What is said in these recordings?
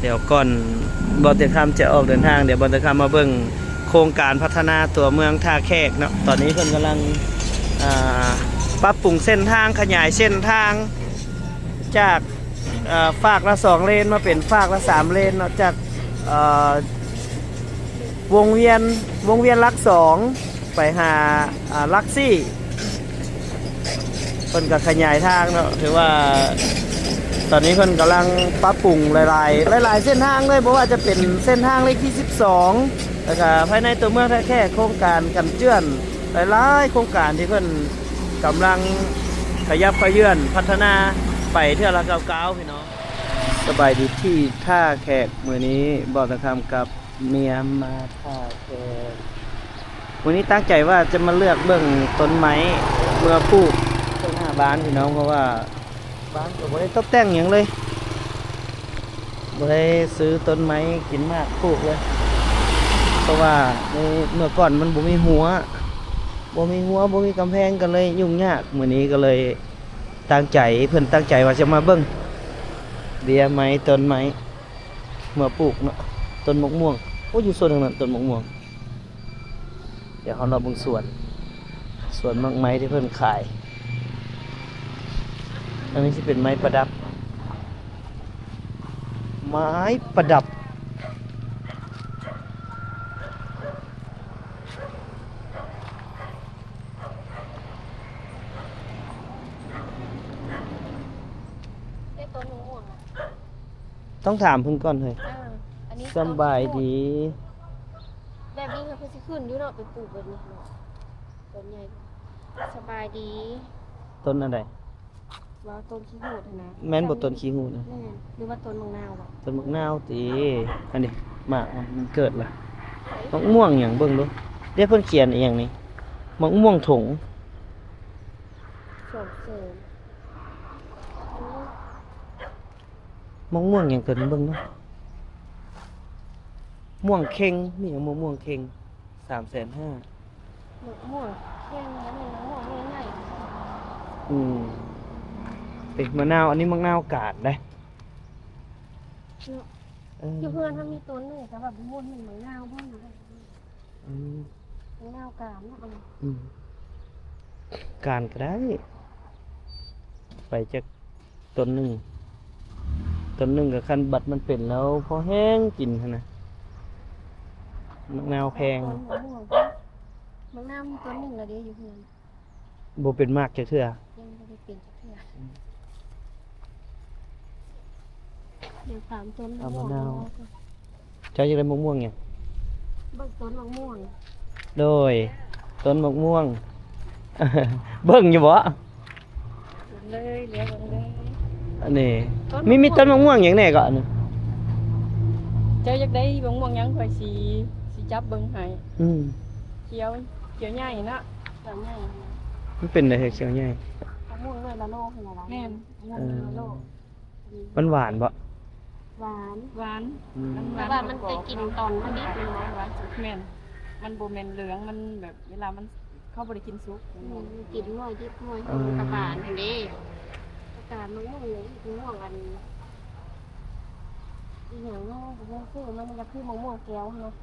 ดี๋ยวก่อนบอลเตคำจะออกเดินทางเดี๋ยวบอลเตคำมาเบิ่งโครงการพัฒนาตัวเมืองท่าแขกเนาะตอนนี้เพิ่นกำลังปรับปรุงเส้นทางขยายเส้นทางจากฝากละ2 เลนมาเป็นฝากละ3 เลนเนาะจากวงเวียนลัก2ไปหาลักซี่เพิ่นก็ขยายทางเนาะถือว่าตอนนี้เพิ่นกำลังปรับปรุงหลายเส้นทางเลยเพราะว่าจะเป็นเส้นทางเลขที่12แล้วก็ภายในตัวเมืองแค่โครงการกันเจื้อนหลายๆโครงการที่เพิ่นกำลังขยับขยื่นพัฒนาไปเท่าละเก่าๆพี่น้องสบายดีที่ท่าแขกมื้อนี้บอกตะคำกับเมียมาท่าแขกวันนี้ตั้งใจว่าจะมาเลือกเบิ่งต้นไม้เมื่อปลูกต้นหน้าบ้านพี่น้องเพราะว่าบ้านก็บ่ได้ตกแต่งอย่างเลยบ่ได้ซื้อต้นไม้กินมากปลูกเลยเพราะว่าในเมื่อก่อนมันบ่มีหัวบ่มีกำแพงกันเลยยุ่งยากมื้อนี้ก็เลยตั้งใจว่าจะมาเบิ่งเบี้ยไม้ต้นไม้เมื่อปลูกเนาะต้นมะม่วงโอ้อยู่โซนนั้นต้นมะม่วงเดี๋ยวเราเบิ่งสวนมะไม้ที่เพิ่นขายอันนี้จะเป็นไม้ประดับต้องถามเพิ่นก่อนเลยสบายดีแบบนี้เขาจะขึ้นอยู่เนาะไปปลูกแบบนี้เนาะต้นใหญ่สบายดีต้นอะไรว่าต้นขี้หูดนะแม่นบ่ต้นขี้หูดนะหรือว่าต้นมะนาวบ่ต้นมะนาวติอันนี้หมากมันเกิดล่ะมะม่วงหยังเบิ่งดูเดี๋ยวเพิ่นเขียนอีหยังนี่มะม่วงถงส่งเสริมมะม่วงหยังเกิดเบิ่งเนาะม่วงเค็งมีหยังมะม่วงเค็ง350,000มะม่วงแค่นี้มะม่วงง่ายเป็นมะนาวอันนี้มะนาวกาดได้อยู่เพื่อนถ้ามีต้นนึงแต่แบบมะม่วงมันมะนาวบ้างนะมะนาวกาดเนาะการก็ได้ไปจากต้นหนึ่งกับคันบัดมันเป็นแล้วพอแห้งกินนะมะนาวแพงมะนาวมีต้นหนึ่งแล้วเดี๋ยวอยู่เพื่อนบ่เป็นมากจักเทื่อยังไม่ได้เป็นจักเทื่อเดี๋ยว3 ต้นมะนาวเจ้าจะได้มะม่วงไงเบิ่งต้นมะม่วงโดยต้นมะม่วงเบิ่งอยู่บ่เลยเลี้ยงเลยอันนี้มีต้นมะม่วงอย่างแน่ก่อนเจ้าอยากได้มะม่วงยังข่อยสิจับเบิ่งให้เขียวใหญ่นะเขียวใหญ่มันเป็นอะไรเขียวใหญ่มะม่วงเลยละโลคืออะไรแม่นมะม่วงละโลมันหวานบ่หวานแต่ว่ามันจะกินตอนมันนิดนึงหวานสุดแม่นมันบ่แม่นเหลืองมันแบบเวลามันเข้าบ่ได้กินสุกกินน้อยยิบน้อยกระบาลอย่างนี้กระบาลมะม่วงเลยมะม่วงอันอีหยังเนาะมะม่วงซื้อมันจะคือมะม่วงแก้วเนาะ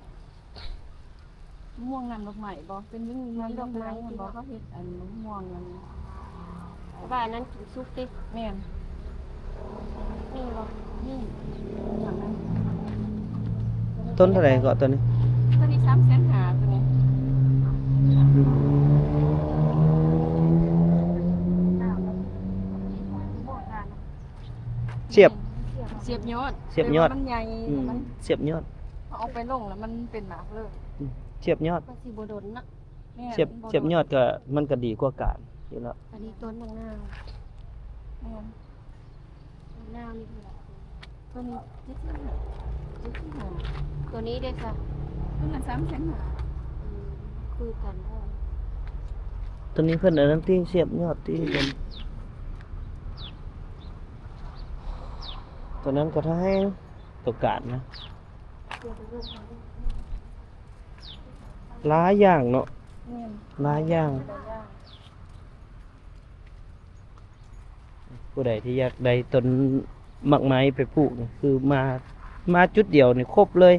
มะม่วงน้ำดอกไม้บ่เป็นยังน้ำดอกไม้มันบ่เขาเฮ็ดอันมะม่วงนั้นว่าอันนั้นกินสุกติแม่นนี่บ่นี่อย่างนั้นต้นเท่าไหร่ก็ตัวนี้ตัวนี้350,000ตัวนี้เสียบยอดมันใหญ่มันเสียบยอดเอาไปลงแล้วมันเป็นหมากเลยเสียบยอดก็สิบ่ดนนะเสียบยอดก็มันก็ดีกว่ากาดอยู่แล้วอันนี้ต้นมะนาวมะนาวนี่คือตัวนี้ตัวนี้ได้ค่ะต้นละ350,000คือกันตัวนี้เพิ่นอันนั้นที่เสียบยอดที่เป็นตัวนั้นก็ถ้าให้ตัวกาดนะหลายอย่างเนาะหลายอย่างผู้ใดที่อยากได้ต้นหมากไม้ไปปลูกคือมา มาจุดเดียวนี่ครบเลย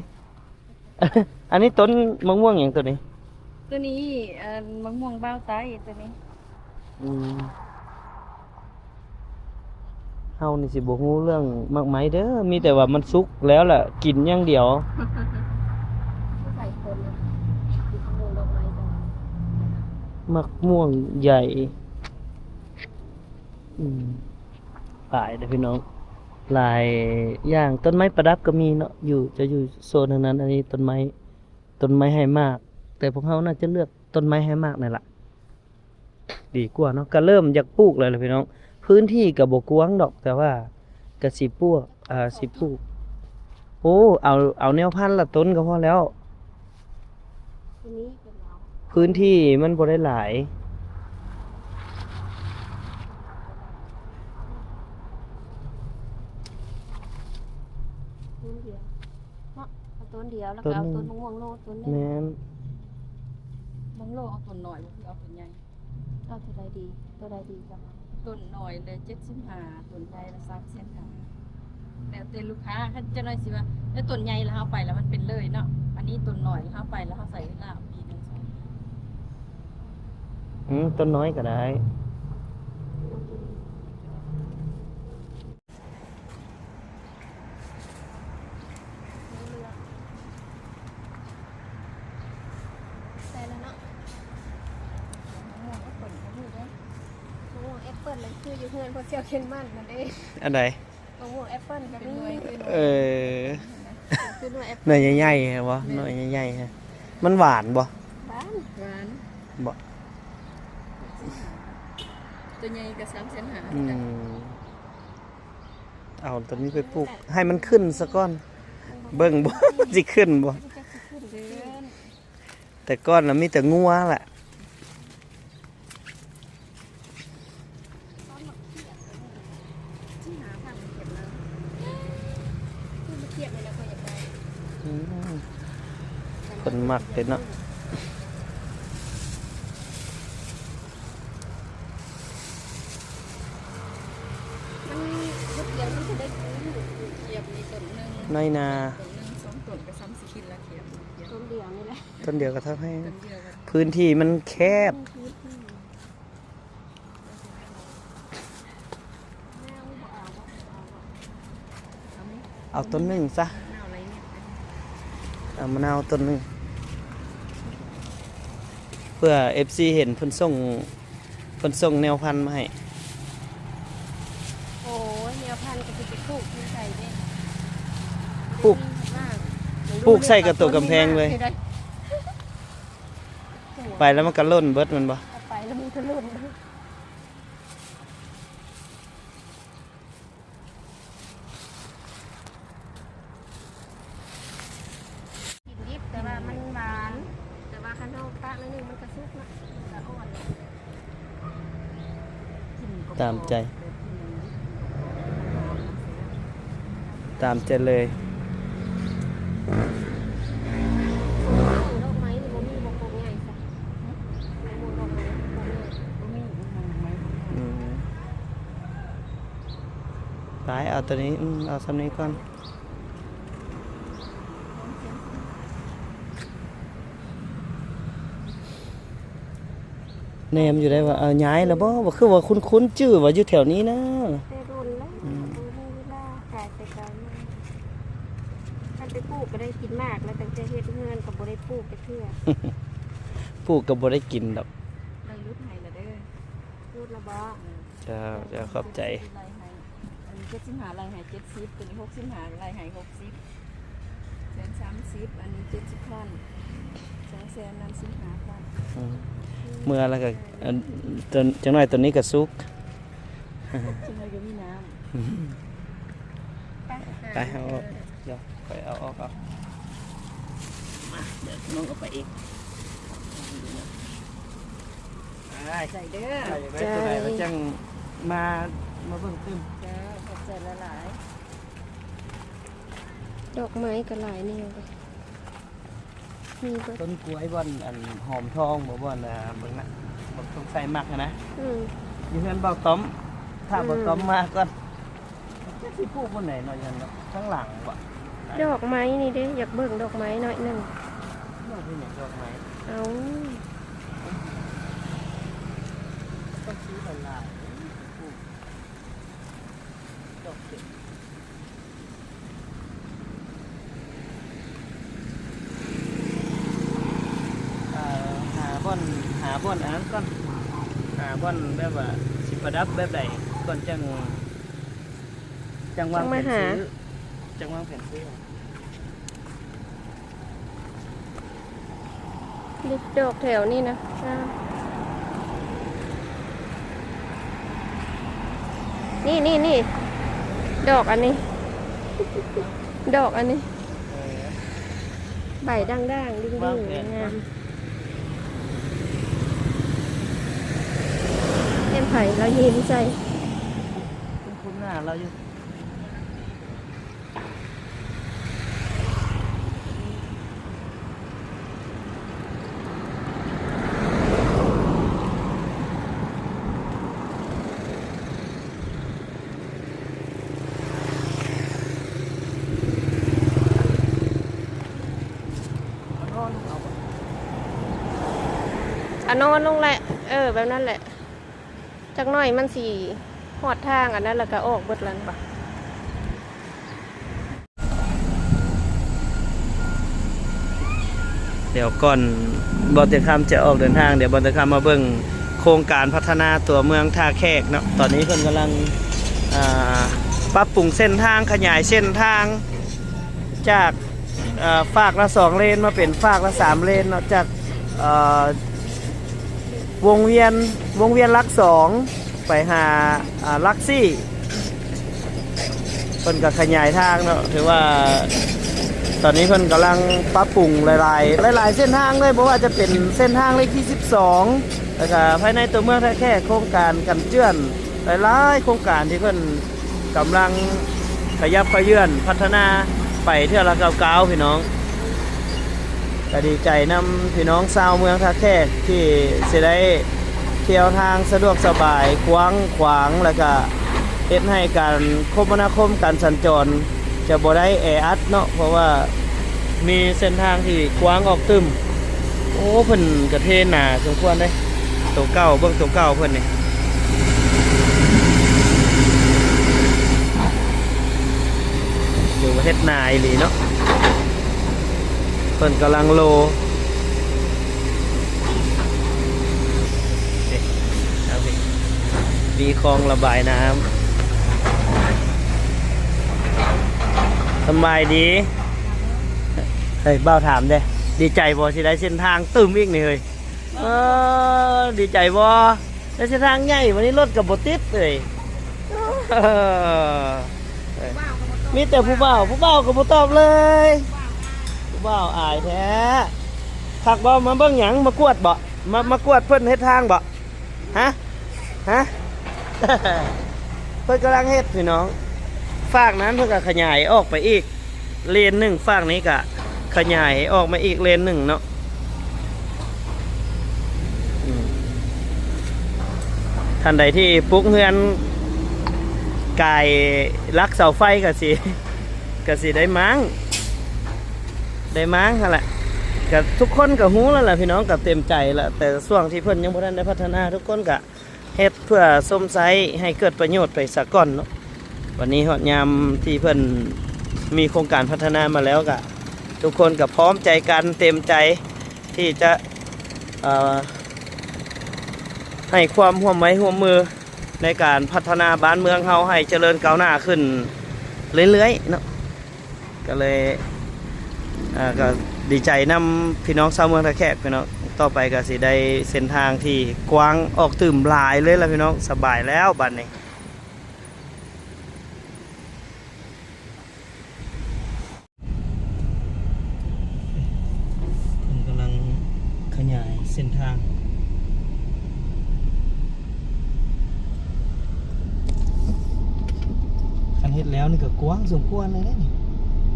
อันนี้ต้นมะม่วงอย่างตัวนี้ ตัวนี้มะม่วงบ้าวไต้ตัวนี้ อืมเฮานี่สิบ่ฮู้เรื่องมากมายเด้อมีแต่ว่ามันสุกแล้วล่ะกินอย่างเดียว ใส่คนนะมะม่วงดอกไม้จ้ะ มะม่วงใหญ่หลายเด้อพี่น้องหลายอย่างต้นไม้ประดับก็มีเนาะอยู่โซนทางนั้น อันนี้ต้นไม้ให้มาก แต่พวกเฮาน่าจะเลือกต้นไม้ให้มากนั่นล่ะดีกว่าเนาะก็เริ่มอยากปลูกเลยล่ะพี่น้องพื้นที่ก็บ่กว้างดอกแต่ว่าก็สิปลูกสิปลูกโอ้เอาแนวพันธุ์ละต้นก็พอแล้ว ตัวนี้เป็นเรา พื้นที่มันบ่ได้หลาย ต้นเดียวเนาะเอาต้นเดียวแล้วก็เอาต้นมะม่วงโลต้นนึง แม่น บางโลเอาต้นหน่อยบางทีเอาต้นใหญ่ เอาตัวใดดีตัวใดดีจ้ะ ต้นหน่อยเลย75ต้นใหญ่ละ3,500แล้วแต่ลูกค้าเขาจะน้อยสิว่าแล้วต้นใหญ่แล้วเอาไปแล้วมันเป็นเลยเนาะอันนี้ต้นหน่อยแล้วเอาไปแล้วเขาใส่เวลาปีหนึง2ปี ต้นน้อยก็ได้ ใส่แล้วเนาะ มะม่วงก็ต้นก็มีเด้อ มะม่วงแอปเปิ้ลนั่นคืออยู่เฮือนพอเซียวเคนมันนั่นเอง อันใด มะม่วงแอปเปิ้ลก็ เป็น มี หน่วยคือหน่วย เออ คือหน่วยแอป หน่อยใหญ่ๆฮะบ่หน่อยใหญ่ๆฮะมันหวานบ่ บ้าน หวาน บ่ ตัวใหญ่ก็3,500 อื จ้ะ มเอาต้นนี้ไปปลูกให้มันขึ้นซะก่อน เบิ่งบ่ สิขึ้นบ่ มันจะสิขึ้นเดือน แต่ก้อนน่ะมีแต่งัวแหละ ที่หาทางเก็บแล้วคือมาเทียบเลยแล้วก็อยากได้ อืมคนมักเด้เนาะ มันยุบเดียวมันจะได้ซื้อ เขียบมีต้นหนึง น้อยนา ต้นหนึง2ต้นก็30กิโลละเขียบเขียบ ต้นเดียวนี่แหละ ต้นเดียวก็เท่าให้ ต้นเดียวกัน พื้นที่มันแคบ เอาต้นหนึงซะ มะนาวอะไรเนี่ย เอามะนาวต้นหนึงเพื่อ FC เห็นเพิ่นส่งแนวพันธุ์มาให้ โอ้ยแนวพันธุ์ก็จะไปปลูกที่ใส่เด้ ปลูก ปลูกใส่กับตัวกำแพงเลย ไปแล้วมันก็ล่นเบิดมันบ่ เอาไปแล้วมันทะลุกินดิบแต่ว่ามันหวาน แต่ว่าคันเฮาตากนิดนึงมันก็สุกนะก็อ่อนเลย ตามใจ ตามใจเลย ดอกไม้นี่บ่มีบ่ปลูกง่ายซะมะม่วงดอกไม้บ่มี ก็มีไหม อืมไปเอาตัวนี้เอาสำนี้ก่อนแนมอยู่ได้ว่าเอาย้ายแล้วบ่ว่าคือว่าคุ้นๆชื่อว่าอยู่แถวนี้นะ แต่โดนแล้วบ่มีเวลากายแต่กายมาคันไปปลูกก็ได้กินมากแล้วตั้งแต่เฮ็ดเฮือนก็บ่ได้ปลูกจักเทื่อ ปลูกก็บ่ได้กินดอก ได้ยุดให้ละเด้อ พูดและบ่ จะขอบใจ ไล่ให้อันนี้75ไล่ให้70ตัวนี้65ไล่ให้60 130อันนี้70พัน200,000นั้น15พัน อืมเมื่อแล้วก็จังหน่อยตัวนี้ก็สุก จังไดก็มีน้ำ ไปเอาออกเดี๋ยวไปเอาออกเอามาเดี๋ยวน้องเอาไปอีกได้ ใส่เด้อ ได้ตัวไหนแล้วจังมาเบิ่งตึม จ้าขอบใจหลาย ดอกไม้ก็หลายแนวเลยมีเบิด ต้นกล้วยบ่อนอันหอมทองบ่บ่อนเบิ่งนะบ่ต้องใส่มักนะ อืม อยู่เฮือนเบาต้อมถ้าเบาต้อมมาก่อนจะสิปลูกบนไหนเนาะยันเนาะข้างหลังบ่ ดอกไม้นี่เด้อยากเบิ่งดอกไม้หน่อยหนึง ดอกที่ไหนดอกไม้ เอา ต้องซื้อหลายๆดอกเข็มหาบ่อนอันนั้นก่อนหาบ่อนแบบว่าสิประดับแบบใดก่อนจังวางแผนซื้อจังวางแผนซื้อ ลิดอกแถวนี่นะนี่ดอกอันนี้ ดอกอันนี้ใบด่างๆดิ้งๆงามเอ็นไผ่เรายิ้มใจ คุ้นหน้าเราอยู่นอนลงแหละแบบนั้นแหละจักหน่อยมันสีหอดทางอันนั้นแล้วก็ออกเบิดลันปะ เดี๋ยวก่อนบอลเตอร์คัมจะออกเดินทางเดี๋ยวบอลเตอร์คัมมาเบิ่งโครงการพัฒนาตัวเมืองท่าแขกเนาะตอนนี้เพิ่นกำลังปรับปรุงเส้นทางขยายเส้นทางจากฝากละ2เลนมาเป็นฝากละ3เลนเนาะจากวงเวียนลัก2ไปหาลักซี่เพิ่นก็ขยายทางเนาะถือว่าตอนนี้เพิ่นกำลังปรับปรุงหลายเส้นทางเลยเพราะว่าจะเป็นเส้นทางเลขที่12แล้วก็ภายในตัวเมืองท่าแขกโครงการกันเจื้อนหลายโครงการที่เพิ่นกำลังขยับขยื่นพัฒนาไปเทื่อละก้าวๆพี่น้องก็ดีใจนำพี่น้องชาวเมืองท่าแขกที่สิได้เที่ยวทางสะดวกสบายกว้างขวางแล้วก็เฮ็ดให้การคมนาคมการสัญจรจะบ่ได้แออัดเนาะเพราะว่ามีเส้นทางที่กว้างออกตึมโอ้เพิ่นกระเทหนาสมควรเลยตัวเก่าเบิ่งตัวเก่าเพิ่นนี่อยู่ประเทศนาอีหลีเนาะเพิ่นกำลังโลเอาสิมีคลองระบายน้ำสบายดีเฮ้ยเบ้าถามเด้ดีใจบ่สิได้เส้นทางตึมอีกนี่เฮ้ยดีใจบ่ได้เส้นทางใหญ่วันนี้รถกับบ่ติดเลยมีแต่ผู้บ่าวก็บ่ตอบเลยผู้บ่าวอายแท้คักบ่มาเบิ่งหยังมากวดบ่มากวดเพิ่นเฮ็ดทางบ่ฮะ เพิ่นกำลังเฮ็ดพี่น้องฝากนั้นเพิ่นก็ขยายออกไปอีกเลนหนึ่งฝากนี้ก็ขยายออกมาอีกเลนหนึ่งเนาะท่านใดที่ปลูกเฮือนกายลักเสาไฟก็สิได้มั้งนั่นแหละก็ทุกคนก็ฮู้แล้วล่ะพี่น้องก็เต็มใจแล้วแต่ช่วงที่เพิ่นยังบ่ทันได้พัฒนาทุกคนก็เฮ็ดเพื่อส้มไซให้เกิดประโยชน์ไปซะก่อนเนาะวันนี้ฮอดยามที่เพิ่นมีโครงการพัฒนามาแล้วก็ทุกคนก็พร้อมใจกันเต็มใจที่จะให้ความร่วมไม้ร่วมมือในการพัฒนาบ้านเมืองเฮาให้เจริญก้าวหน้าขึ้นเรื่อยๆเนาะก็เลยก็ดีใจนำพี่น้องชาวเมืองท่าแขกพี่น้องต่อไปก็สิได้เส้นทางที่กว้างออกตื่มหลายเลยล่ะพี่น้องสบายแล้วบัดนี้กำลังขยายเส้นทางคันเฮ็ดแล้วนี่ก็กว้างสมควรเลยนี่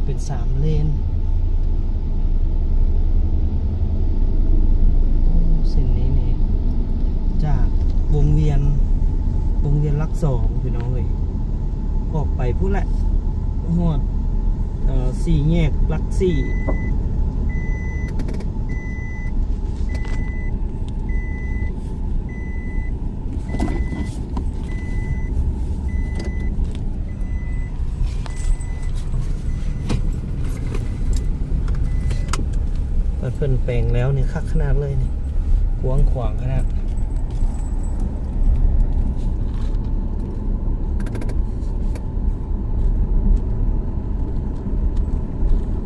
เป็น3เลนเส้นนี้นี่จากวงเวียนลัก2พี่น้องเอ้ยออกไปพูดแหละหอด สี่แยกหลักสี่เพิ่นแปลงแล้วนี่คักขนาดเลยนี่กว้างขวางขนาด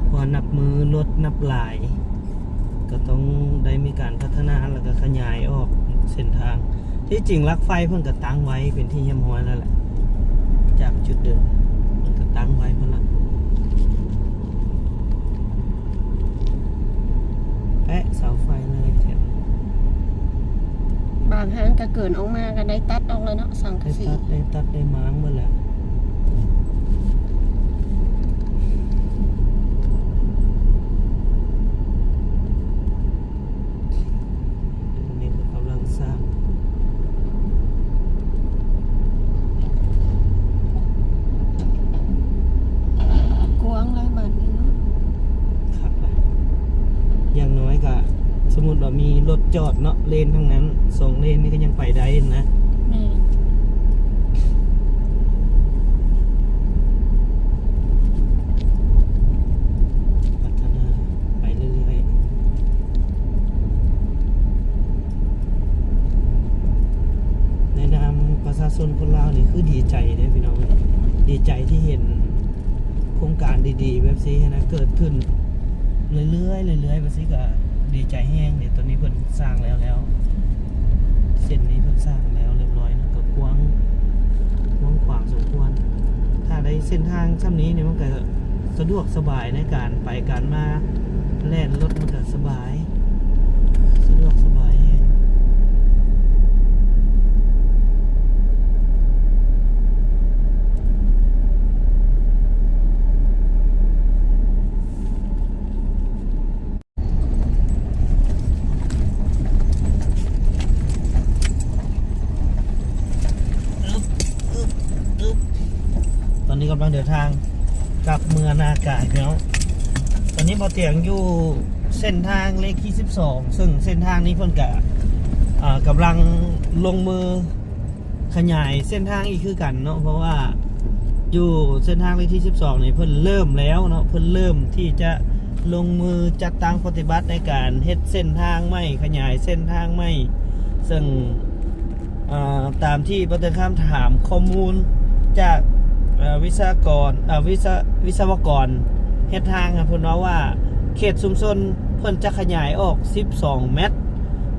พอนับมือลดนับหลายก็ต้องได้มีการพัฒนาแล้วก็ขยายออกเส้นทางที่จริงลักไฟเพิ่นก็ตั้งไว้เป็นที่เยี่ยมห้อยแล้วแหละจากจุดเดิมมันก็ตั้งไว้เพิ่นละแปะเสาไฟเลยแถว บางครั้งก็เกินออกมาก็ได้ตัดออกเลยเนาะสังกะสี ได้ตัดได้ม้างหมดแหละตรงนี้ก็กำลังสร้างกว้างเลยบัดนี้เนาะ ครับล่ะอย่างน้อยก็สมมุติว่ามีรถจอดเนาะเลนทั้งนั้น2เลนนี่ก็ยังไปได้นะ แม่ พัฒนาไปเรื่อยๆในนามประชาชนคนลาวนี่คือดีใจเด้พี่น้องดีใจที่เห็นโครงการดีๆแบบนี้นะเกิดขึ้นเรื่อยๆแบบนี้ก็ดีใจแห้งเดี๋ยวตอนนี้เพิ่นสร้างแล้วเส้นนี้เพิ่นสร้างแล้วเรียบร้อยนะก็กว้างขวางสมควรถ้าได้เส้นทางช่ำนี้เนี่ยมันก็สะดวกสบายในการไปการมาแล่นรถมันก็สบายสะดวกสบายแฮงตอนนี้กำลังเดินทางกลับเมืองนากาศเนาะตอนนี้พอเตียงอยู่เส้นทางเลขที่12ซึ่งเส้นทางนี้เพิ่นกะกำลังลงมือขยายเส้นทางอีกคือกันเนาะเพราะว่าอยู่เส้นทางเลขที่12นี่เพิ่นเริ่มแล้วเนาะเพิ่นเริ่มที่จะลงมือจัดตั้งปฏิบัติในการเฮ็ดเส้นทางใหม่ขยายเส้นทางใหม่ซึ่งตามที่ประเตข้ามถามข้อมูลจากวิศวกรเฮ็ดทางครับเพิ่นว่าเขตชุมชนเพิ่นจะขยายออก12เมตร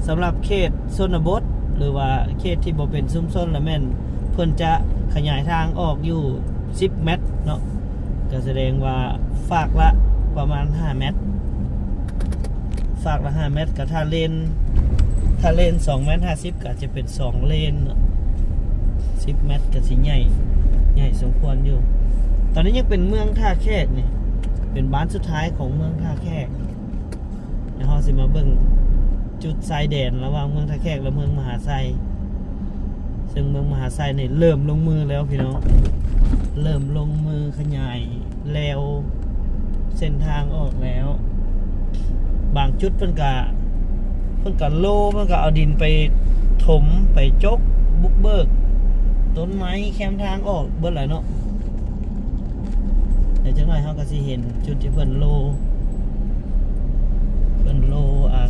สำหรับเขตชนบทหรือว่าเขตที่บ่เป็นชุมชนละแม่นเพิ่นจะขยายทางออกอยู่10เมตรเนาะก็แสดงว่าฝากละประมาณ5เมตรฝากละ5เมตรก็ถ้าเลน2เมตร50ก็จะเป็น2เลน10เมตรก็สิใหญ่สมควรอยู่ตอนนี้ยังเป็นเมืองท่าแขกนี่เป็นบ้านสุดท้ายของเมืองท่าแขกเดี๋ยวเราสิมาเบิ่งจุดชายแดนระหว่างเมืองท่าแขกและเมืองมหาไซซึ่งเมืองมหาไซเนี่ยเริ่มลงมือแล้วพี่น้องเริ่มลงมือขยายแล้วเส้นทางออกแล้วบางจุดเพิ่นกะโลเพิ่นกะเอาดินไปถมไปจกบุกเบิกต้นไม้แคมทางออกเบิดหลายเนาะเดี๋ยวจังหน่อยเขาก็สิเห็นจุดที่เพิ่นโล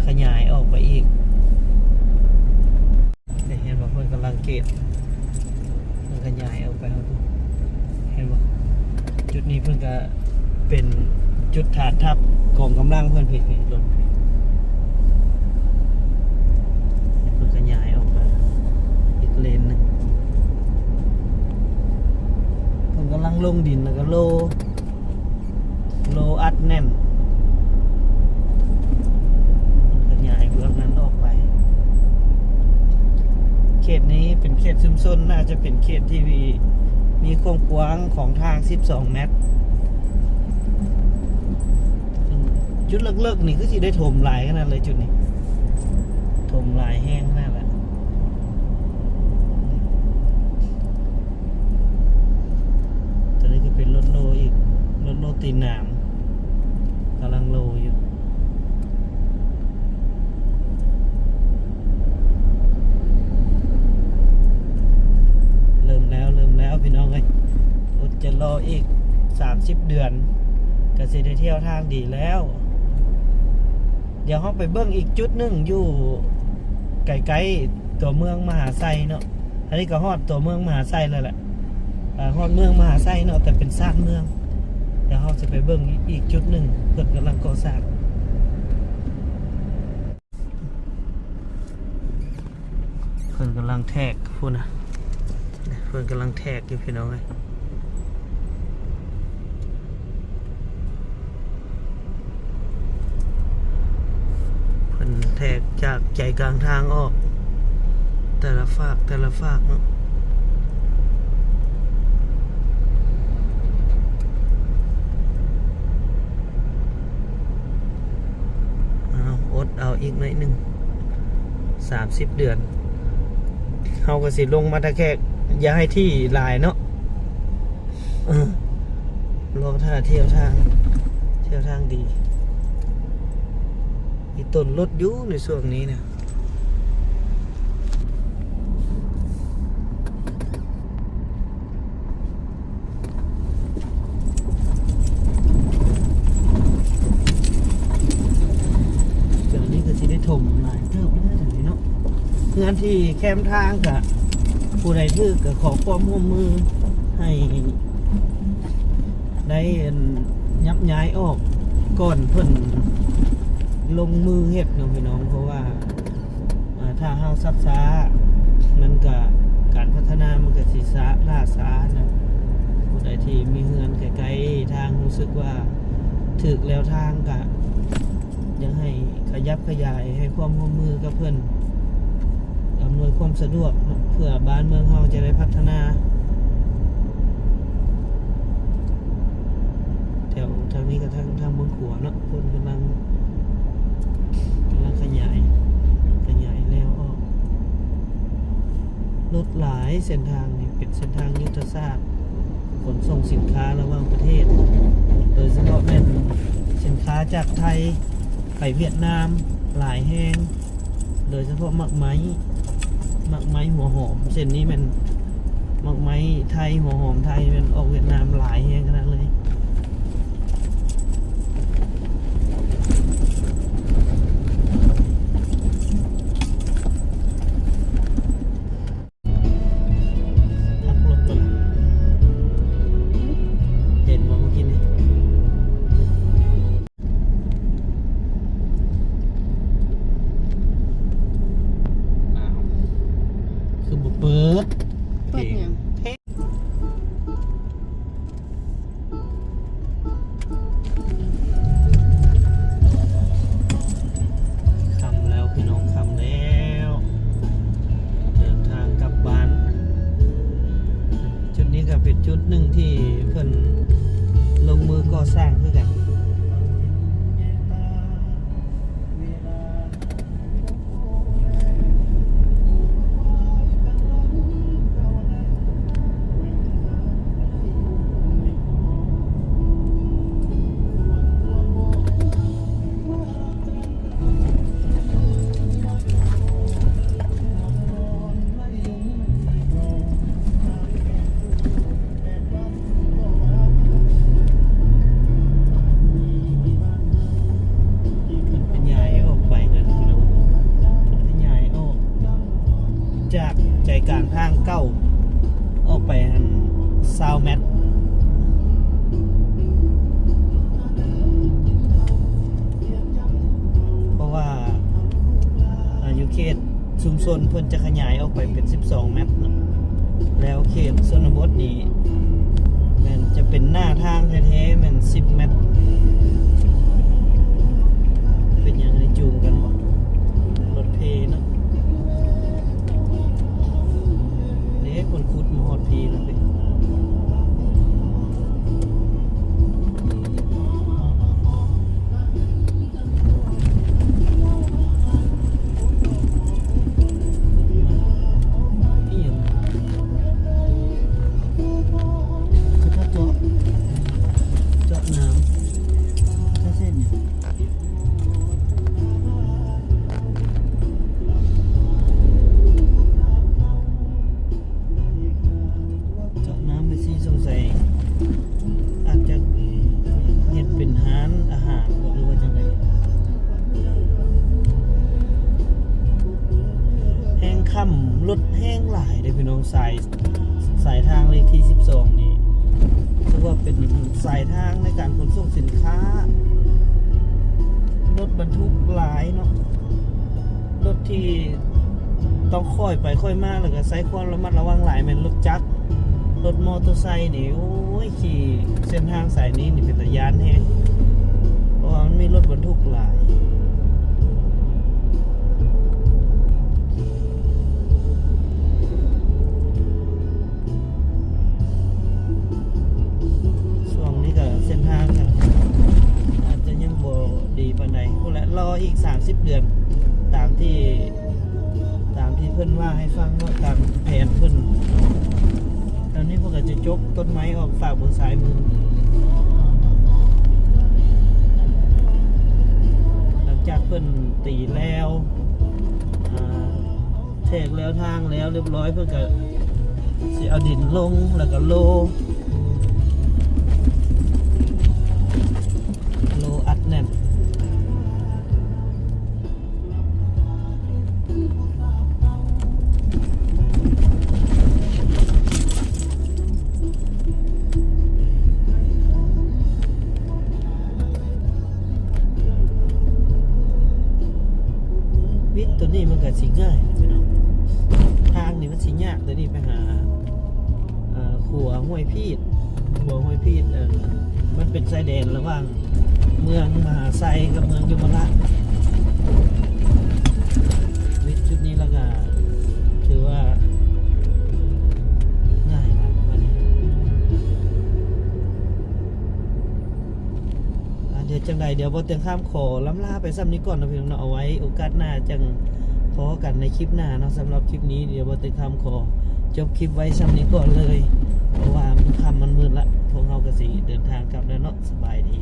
ขยายออกไปอีกได้เห็นว่าเพิ่นกำลังเกตเพิ่นขยายออกไปเห็นว่าจุดนี้เพิ่นก็เป็นจุดฐานทัพกองกำลังเพิ่นผิดลงเพิ่นขยายออกมาอีกเลนนึงกำลังลงดินแล้วก็โลอัดแน่นขยายเบื้องนั้นออกไปเขตนี้เป็นเขตชุมชนน่าจะเป็นเขตที่มีความกว้างของทาง12เมตรจุดเลิกๆนี่คือสิได้ถมหลายขนาดเลยจุดนี้ถมหลายแห้งขนาดแหละตอนนี้ก็เป็นรถโลอีกรถโลตีนน้ำ อีก30 เดือนก็สิได้เที่ยวทางดีแล้ว เดี๋ยวเราไปเบิ่งอีกจุดหนึ่งอยู่ใกล้ๆตัวเมืองมหาไซเนาะอันนี้ก็ฮอดตัวเมืองมหาไซแล้วแหละฮอดเมืองมหาไซเนาะแต่เป็นซ่านเมืองเดี๋ยวเราจะไปเบิ่งอีกจุดหนึ่งเพิ่นกำลังก่อสร้างเพิ่นกำลังแทกพูดนะเพิ่นกำลังแทกอยู่พี่น้องเอ้ยเพิ่นแทกจากใจกลางทางออกแต่ละฝากเนาะอดเอาอีกหน่อยหนึ่ง30 เดือนเขาก็สิลงมาตะแคกอย่าให้ที่ลายเนาะรอท่าเที่ยวทางดีมีต้นรถอยู่ในช่วงนี้นะเดี๋ยวนี้ก็สิได้ถมหลายเติบไปได้ถึงนี้เนาะงานที่แคมป์ทางกับผู้ใดถือก็ขอความร่วมมือให้ได้ยับย้ายออกก่อนเพิ่นลงมือเฮ็ดเนาะพี่น้องเพราะว่าถ้าเฮาซักช้ามันก็การพัฒนามันก็สิล่าช้านะผู้ใดที่มีเฮือนไกลๆทางรู้สึกว่าถึกแล้วทางก็ยังให้ขยับขยายให้ความร่วมมือกับเพิ่นอำนวยความสะดวกเพื่อบ้านเมืองเราจะได้พัฒนาแถวทางนี้กับทางเมืองขัวเนาะคนกำลังขยายแล้วออกรถหลายเส้นทางนี่เป็นเส้นทางยุทธศาสตร์ขนส่งสินค้าระหว่างประเทศโดยเฉพาะเป็นสินค้าจากไทยไปเวียดนามหลายแห่งโดยเฉพาะมักไม้หัวหอมเส้นนี้มันมักไม้ไทยหัวหอมไทยมันออกเวียดนามหลายแห่งขนาดเลยหักลบไปละเห็นบ่เมื่อกี้นี้เปิดยังคำแล้วพี่น้องคำแล้วเดินทางกลับบ้านจุดนี้ก็เป็นจุดหนึ่งที่เพิ่นลงมือก่อสร้างคือกันจากใจกลางทางเก้าออกไป20 เมตรเพราะว่าอยู่เขตชุมชนเพิ่นจะขยายออกไปเป็น12 เมตรแล้วเขตชนบทนี้มันจะเป็นหน้าทางแท้ๆมัน10 เมตรเป็นอย่างไรจูงกันหมดรถเพเนาะคนขุดมาหอดพีแล้วเลย านอาหารบ่หรือว่าจังไดแห้งค่ำรถแห้งหลายเด้อพี่น้องสายทางเลขที่12นี่ถือว่าเป็นสายทางในการขนส่งสินค้ารถบรรทุกหลายเนาะรถที่ต้องค่อยไปค่อยมาแล้วก็ใช้ความระมัดระวังหลายแม่นรถจักรรถมอเตอร์ไซค์นี่โอ้ยขี่เส้นทางสายนี้นี่เป็นตะยานแฮงเพราะว่ามันมีรถบรรทุกหลายช่วงนี้ก็เส้นทางก็อาจจะยังบ่ดีปานใดพุ่นแหละรออีก30 เดือนตามที่เพิ่นว่าให้ฟังว่าตามแผนเพิ่นตอนนี้พวกก็จะจกต้นไม้ออกฝากบนสายมือหลังจากเพิ่นตีแล้วแทกแล้วทางแล้วเรียบร้อยเพิ่นก็สิเอาดินลงแล้วก็โลอัดแน่นวิทย์ตัวนี้มันก็สิง่ายพี่น้องทางนี่มันสิยากตัวนี้ไปหาขัวห้วยพีดมันเป็นชายแดนระหว่างเมืองมหาไซกับเมืองยมราชวิทย์ชุดนี้แล้วก็ถือว่าง่ายนะวันนี้เดี๋ยวจังใดเดี๋ยวบนเตียงข้ามขอล้ำลาไปซ้ำนี้ก่อนนะพี่น้องเนาะเอาไว้โอกาสหน้าจังพอกันในคลิปหน้าเนาะสำหรับคลิปนี้เดี๋ยวบนเตียงข้ามขอจบคลิปไว้ซ้ำนี้ก่อนเลยเพราะว่ามันค่ำมันมืดละพวกเราก็สิเดินทางกลับแล้วเนาะสบายดี